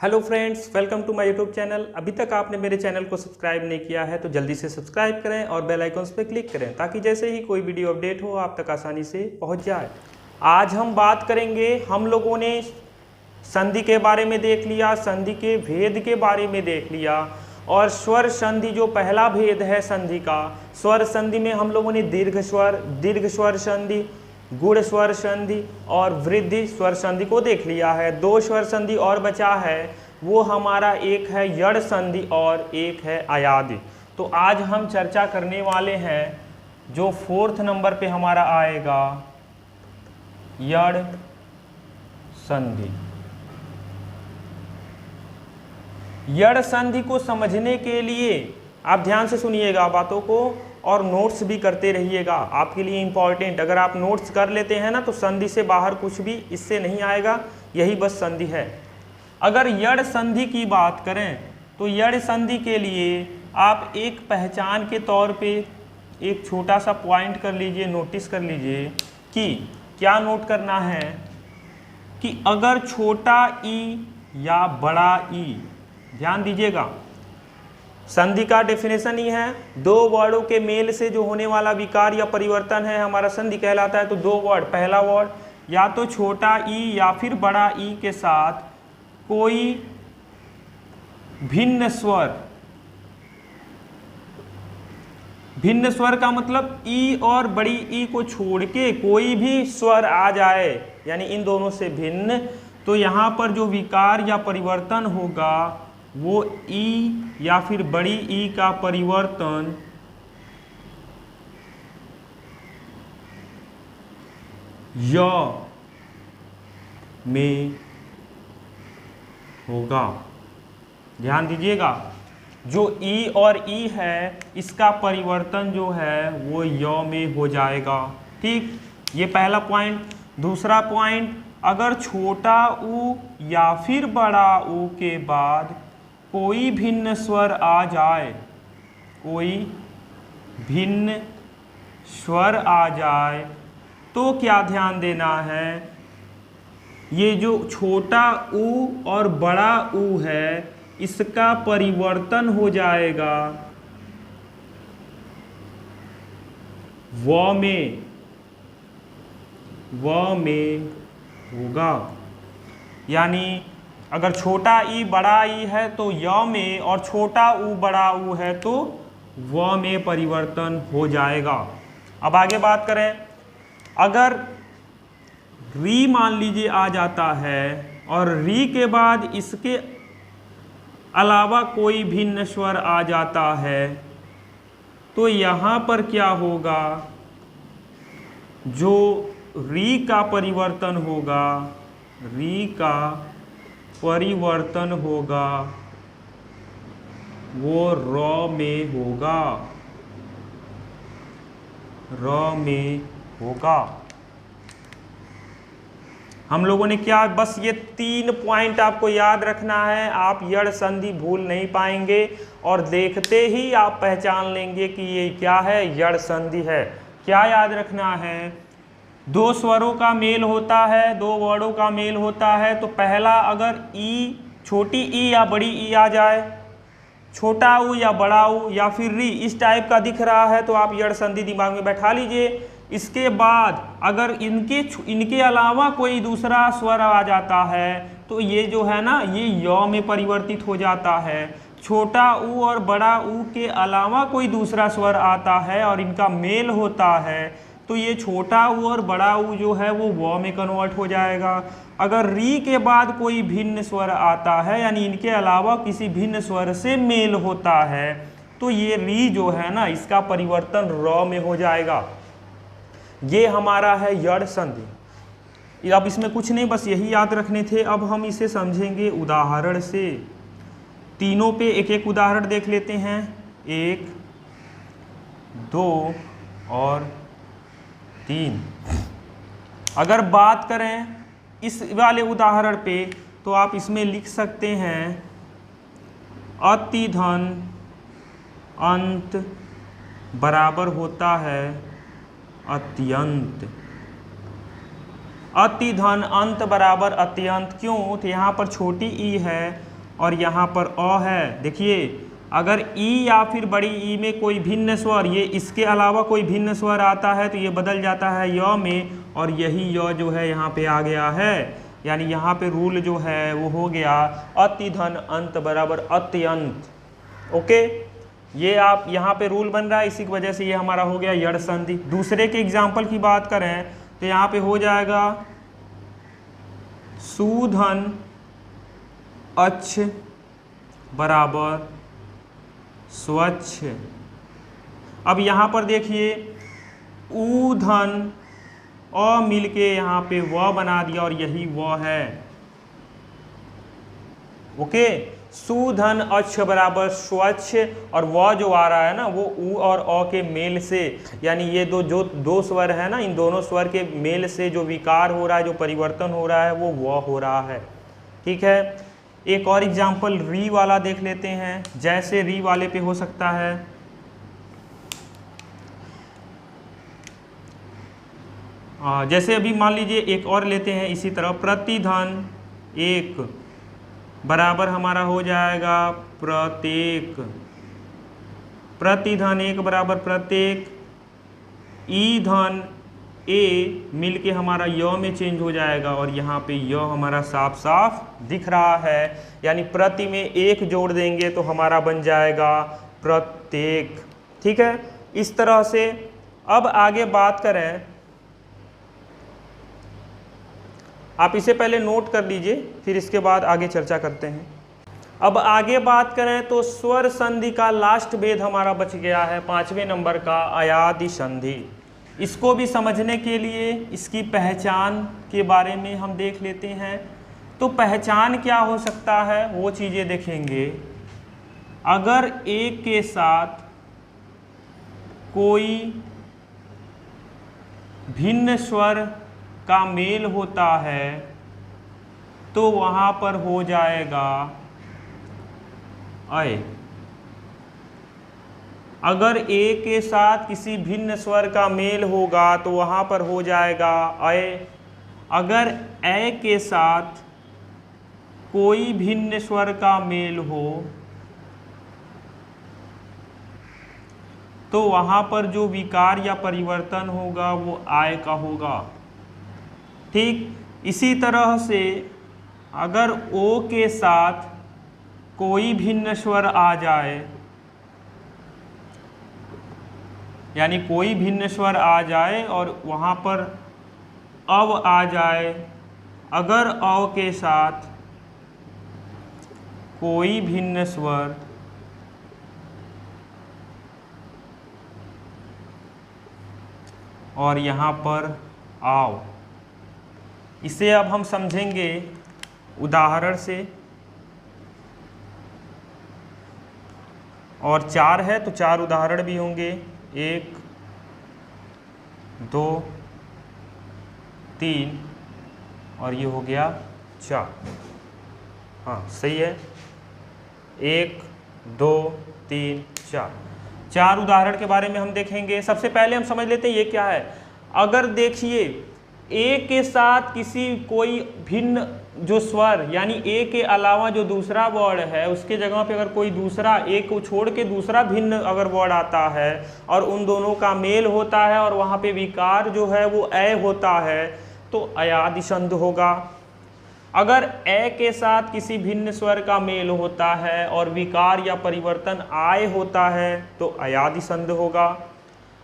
Hello friends, welcome to my YouTube channel. अभी तक आपने मेरे चैनल को सब्सक्राइब नहीं किया है तो जल्दी से सब्सक्राइब करें और बेल आइकन्स पर क्लिक करें ताकि जैसे ही कोई वीडियो अपडेट हो आप तक आसानी से पहुंच जाए। आज हम बात करेंगे, हम लोगों ने संधि के बारे में देख लिया, संधि के भेद के बारे में देख लिया और स्वर संधि जो पहला भेद है संधि का, स्वर संधि में हम लोगों ने दीर्घ स्वर संधि, गुण स्वर संधि और वृद्धि स्वर संधि को देख लिया है। दो स्वर संधि और बचा है, वो हमारा एक है यड़ संधि और एक है अयादि। तो आज हम चर्चा करने वाले हैं जो 4th नंबर पे हमारा आएगा यड़ संधि। यड़ संधि को समझने के लिए आप ध्यान से सुनिएगा बातों को और नोट्स भी करते रहिएगा, आपके लिए इम्पॉर्टेंट। अगर आप नोट्स कर लेते हैं ना तो संधि से बाहर कुछ भी इससे नहीं आएगा, यही बस संधि है। अगर यड़ संधि की बात करें तो यड़ संधि के लिए आप एक पहचान के तौर पे एक छोटा सा पॉइंट कर लीजिए, नोटिस कर लीजिए कि क्या नोट करना है कि अगर छोटा ई या बड़ा ई, ध्यान दीजिएगा, संधि का डेफिनेशन ही है दो वर्डों के मेल से जो होने वाला विकार या परिवर्तन है हमारा संधि कहलाता है। तो दो वर्ड, पहला वर्ड या तो छोटा ई या फिर बड़ा ई के साथ कोई भिन्न स्वर, भिन्न स्वर का मतलब ई और बड़ी ई को छोड़ के कोई भी स्वर आ जाए, यानी इन दोनों से भिन्न, तो यहाँ पर जो विकार या परिवर्तन होगा वो ई या फिर बड़ी ई का परिवर्तन य में होगा। ध्यान दीजिएगा, जो ई और ई है इसका परिवर्तन जो है वो य में हो जाएगा। ठीक, ये पहला पॉइंट। दूसरा पॉइंट, अगर छोटा ऊ या फिर बड़ा ऊ के बाद कोई भिन्न स्वर आ जाए, कोई भिन्न स्वर आ जाए तो क्या ध्यान देना है, ये जो छोटा ऊ और बड़ा ऊ है इसका परिवर्तन हो जाएगा व में होगा। यानी अगर छोटा ई बड़ा ई है तो य में, और छोटा ऊ बड़ा ऊ है तो व में परिवर्तन हो जाएगा। अब आगे बात करें, अगर री मान लीजिए आ जाता है और री के बाद इसके अलावा कोई भिन्न स्वर आ जाता है तो यहाँ पर क्या होगा, जो री का परिवर्तन होगा, री का परिवर्तन होगा वो र में होगा, र में होगा। हम लोगों ने क्या, बस ये 3 पॉइंट आपको याद रखना है, आप यड़ संधि भूल नहीं पाएंगे और देखते ही आप पहचान लेंगे कि ये क्या है, यड़ संधि है। क्या याद रखना है, दो स्वरों का मेल होता है, दो वर्डों का मेल होता है। तो पहला, अगर ई, छोटी ई या बड़ी ई आ जाए, छोटा ऊ या बड़ा ऊ या फिर री इस टाइप का दिख रहा है तो आप यड़ संधि दिमाग में बैठा लीजिए। इसके बाद अगर इनके अलावा कोई दूसरा स्वर आ जाता है तो ये जो है ना, ये य में परिवर्तित हो जाता है। छोटा ऊ और बड़ा ऊ के अलावा कोई दूसरा स्वर आता है और इनका मेल होता है तो ये छोटा ऊ और बड़ा ऊ जो है वो व में कन्वर्ट हो जाएगा। अगर री के बाद कोई भिन्न स्वर आता है, यानी इनके अलावा किसी भिन्न स्वर से मेल होता है, तो ये री जो है ना इसका परिवर्तन र में हो जाएगा। ये हमारा है यड़ संधि। अब इसमें कुछ नहीं, बस यही याद रखने थे। अब हम इसे समझेंगे उदाहरण से। तीनों पे एक एक उदाहरण देख लेते हैं, 1, 2 और 3। अगर बात करें इस वाले उदाहरण पे तो आप इसमें लिख सकते हैं अति धन अंत बराबर होता है अत्यंत। अति धन अंत बराबर अत्यंत। क्यों? तो यहाँ पर छोटी ई है और यहाँ पर अ है। देखिए अगर ई या फिर बड़ी ई में कोई भिन्न स्वर, ये इसके अलावा कोई भिन्न स्वर आता है तो ये बदल जाता है य में, और यही य जो है यहाँ पे आ गया है। यानी यहाँ पे रूल जो है वो हो गया अति धन अंत बराबर अत्यंत। ओके, ये आप यहाँ पे रूल बन रहा है, इसी की वजह से ये हमारा हो गया यड़ संधि। दूसरे के एग्जाम्पल की बात करें तो यहाँ पे हो जाएगा सुधन अच्छ बराबर स्वच्छ। अब यहाँ पर देखिए ऊधन अ मिलके यहाँ पे व बना दिया और यही व है। ओके, सुधन अच्छ बराबर स्वच्छ, और व जो आ रहा है ना वो ऊ और अ के मेल से, यानी ये दो स्वर है ना, इन दोनों स्वर के मेल से जो विकार हो रहा है, जो परिवर्तन हो रहा है वो व हो रहा है। ठीक है, एक और एग्जाम्पल री वाला देख लेते हैं। जैसे री वाले पे हो सकता है जैसे अभी मान लीजिए एक और लेते हैं इसी तरह, प्रतिधन एक बराबर हमारा हो जाएगा प्रत्येक। प्रतिधन एक बराबर प्रत्येक। ई धन ए मिलके हमारा य में चेंज हो जाएगा, और यहाँ पे य हमारा साफ साफ दिख रहा है। यानी प्रति में एक जोड़ देंगे तो हमारा बन जाएगा प्रत्येक। ठीक है, इस तरह से। अब आगे बात करें, आप इसे पहले नोट कर लीजिए, फिर इसके बाद आगे चर्चा करते हैं। अब आगे बात करें तो स्वर संधि का लास्ट भेद हमारा बच गया है 5वें नंबर का, अयादि संधि। इसको भी समझने के लिए इसकी पहचान के बारे में हम देख लेते हैं। तो पहचान क्या हो सकता है वो चीज़ें देखेंगे। अगर एक के साथ कोई भिन्न स्वर का मेल होता है तो वहाँ पर हो जाएगा अय। अगर ए के साथ किसी भिन्न स्वर का मेल होगा तो वहाँ पर हो जाएगा अय। अगर ए के साथ कोई भिन्न स्वर का मेल हो तो वहाँ पर जो विकार या परिवर्तन होगा वो आय का होगा। ठीक, इसी तरह से अगर ओ के साथ कोई भिन्न स्वर आ जाए, यानी कोई भिन्न स्वर आ जाए और वहाँ पर अव आ जाए, अगर अव के साथ कोई भिन्न स्वर और यहाँ पर आओ, इसे अब हम समझेंगे उदाहरण से। और 4 है तो 4 उदाहरण भी होंगे, 1 2 3 और ये हो गया 4। हाँ सही है, 1 2 3 4 उदाहरण के बारे में हम देखेंगे। सबसे पहले हम समझ लेते हैं ये क्या है। अगर देखिए ए के साथ किसी कोई भिन्न जो स्वर, यानी ए के अलावा जो दूसरा वर्ड है उसके जगह पे अगर कोई दूसरा, ए को छोड़ के दूसरा भिन्न अगर वर्ड आता है और उन दोनों का मेल होता है और वहाँ पे विकार जो है वो ए होता है तो अयादि संधि होगा। अगर ए के साथ किसी भिन्न स्वर का मेल होता है और विकार या परिवर्तन आय होता है तो अयादि संधि होगा।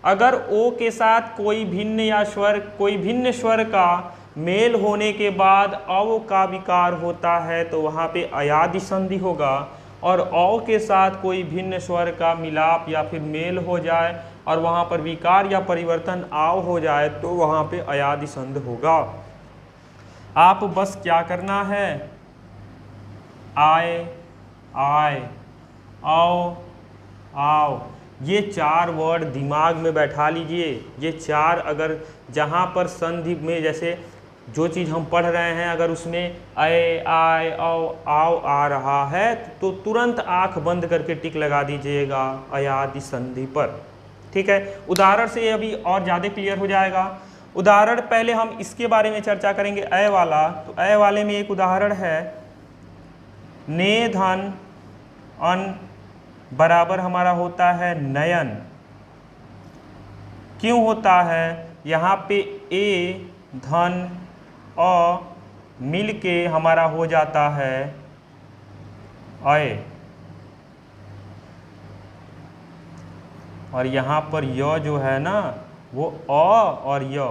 अगर ओ के साथ कोई भिन्न स्वर का मेल होने के बाद अव का विकार होता है तो वहाँ पे अयादि संधि होगा। और औ के साथ कोई भिन्न स्वर का मिलाप या फिर मेल हो जाए और वहाँ पर विकार या परिवर्तन आव हो जाए तो वहाँ पे अयादि संधि होगा। आप बस क्या करना है, आए आय, आओ आओ, ये 4 वर्ड दिमाग में बैठा लीजिए। ये 4 अगर जहाँ पर संधि में जैसे जो चीज़ हम पढ़ रहे हैं अगर उसमें अय आय औ आओ आ रहा है तो तुरंत आंख बंद करके टिक लगा दीजिएगा अयादि संधि पर। ठीक है, उदाहरण से अभी और ज़्यादा क्लियर हो जाएगा। उदाहरण पहले हम इसके बारे में चर्चा करेंगे, अय वाला। तो अय वाले में एक उदाहरण है, ने धन अन बराबर हमारा होता है नयन। क्यों होता है? यहाँ पे ए धन अ मिल के हमारा हो जाता है अय, और यहाँ पर य जो है ना वो अ और य,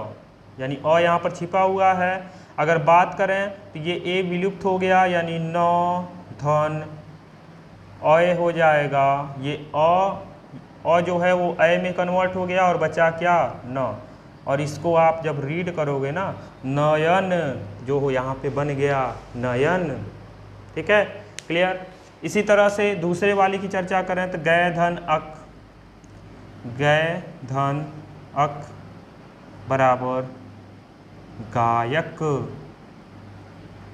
यानी अ यहाँ पर छिपा हुआ है। अगर बात करें तो ये ए विलुप्त हो गया, यानी न धन अय हो जाएगा। ये अ जो है वो अय में कन्वर्ट हो गया और बचा क्या? न। और इसको आप जब रीड करोगे ना, नयन जो हो यहाँ पे बन गया नयन। ठीक है, क्लियर। इसी तरह से दूसरे वाली की चर्चा करें तो गय धन अक, गय धन अक बराबर गायक।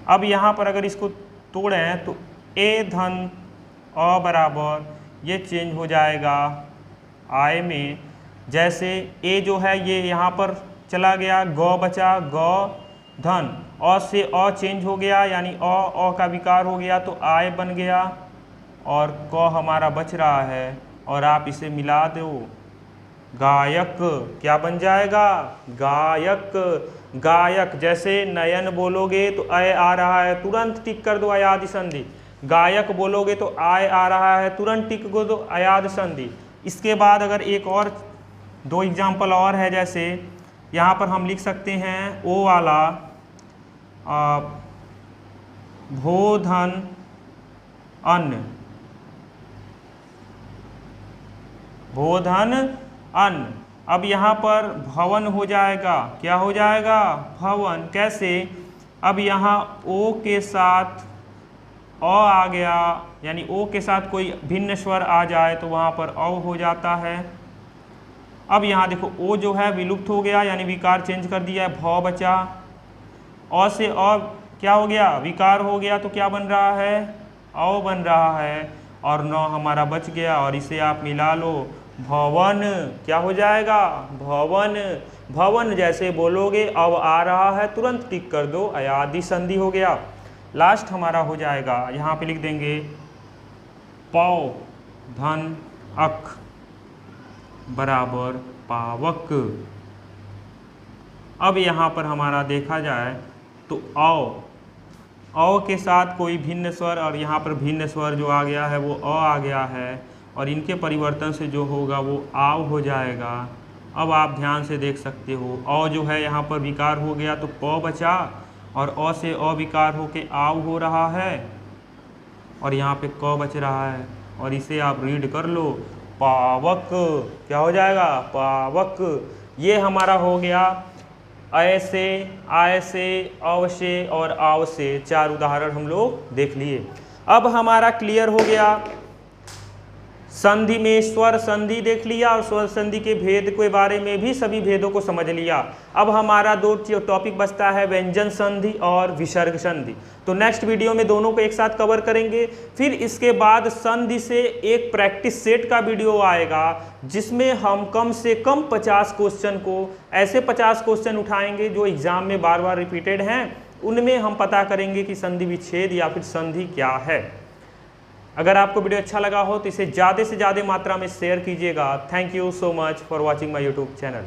अब यहाँ पर अगर इसको तोड़ें तो ए धन अ बराबर ये चेंज हो जाएगा आय में। जैसे ए जो है ये यहाँ पर चला गया, ग बचा, ग धन, अ से अ चेंज हो गया, यानी अ का विकार हो गया तो आय बन गया, और क हमारा बच रहा है, और आप इसे मिला दो गायक। क्या बन जाएगा? गायक। गायक। जैसे नयन बोलोगे तो अय आ रहा है, तुरंत टिक कर दो अयादि संधि। गायक बोलोगे तो आय आ रहा है, तुरंत टिक को दो अयाद संधि। इसके बाद अगर एक और दो एग्जाम्पल और है, जैसे यहाँ पर हम लिख सकते हैं ओ वाला भो धन अन्न, भो धन अन्न। अब यहाँ पर भवन हो जाएगा, क्या हो जाएगा? भवन। कैसे? अब यहाँ ओ के साथ अ आ गया, यानी ओ के साथ कोई भिन्न स्वर आ जाए तो वहाँ पर अ हो जाता है। अब यहाँ देखो ओ जो है विलुप्त हो गया, यानी विकार चेंज कर दिया है, भ बचा। अ से अ क्या हो गया? विकार हो गया, तो क्या बन रहा है? अ बन रहा है, और न हमारा बच गया, और इसे आप मिला लो भवन। क्या हो जाएगा? भवन। भवन जैसे बोलोगे अब आ रहा है, तुरंत टिक कर दो अयादि संधि हो गया। लास्ट हमारा हो जाएगा, यहाँ पे लिख देंगे पौ धन अक बराबर पावक। अब यहाँ पर हमारा देखा जाए तो औ के साथ कोई भिन्न स्वर, और यहाँ पर भिन्न स्वर जो आ गया है वो अ आ गया है, और इनके परिवर्तन से जो होगा वो आव हो जाएगा। अब आप ध्यान से देख सकते हो, अ जो है यहाँ पर विकार हो गया तो प बचा, और अ से अविकार होके आव हो रहा है, और यहाँ पे क बच रहा है, और इसे आप रीड कर लो पावक। क्या हो जाएगा? पावक। ये हमारा हो गया अय से, आय से, अव से और आव से, 4 उदाहरण हम लोग देख लिए। अब हमारा क्लियर हो गया संधि में स्वर संधि देख लिया, और स्वर संधि के भेद के बारे में भी सभी भेदों को समझ लिया। अब हमारा 2 टॉपिक बचता है, व्यंजन संधि और विसर्ग संधि। तो नेक्स्ट वीडियो में दोनों को एक साथ कवर करेंगे। फिर इसके बाद संधि से एक प्रैक्टिस सेट का वीडियो आएगा, जिसमें हम कम से कम 50 क्वेश्चन को, ऐसे 50 क्वेश्चन उठाएंगे जो एग्जाम में बार बार रिपीटेड हैं। उनमें हम पता करेंगे कि संधि विच्छेद या फिर संधि क्या है। अगर आपको वीडियो अच्छा लगा हो तो इसे ज़्यादा से ज़्यादा मात्रा में शेयर कीजिएगा। Thank you so much for watching my YouTube channel.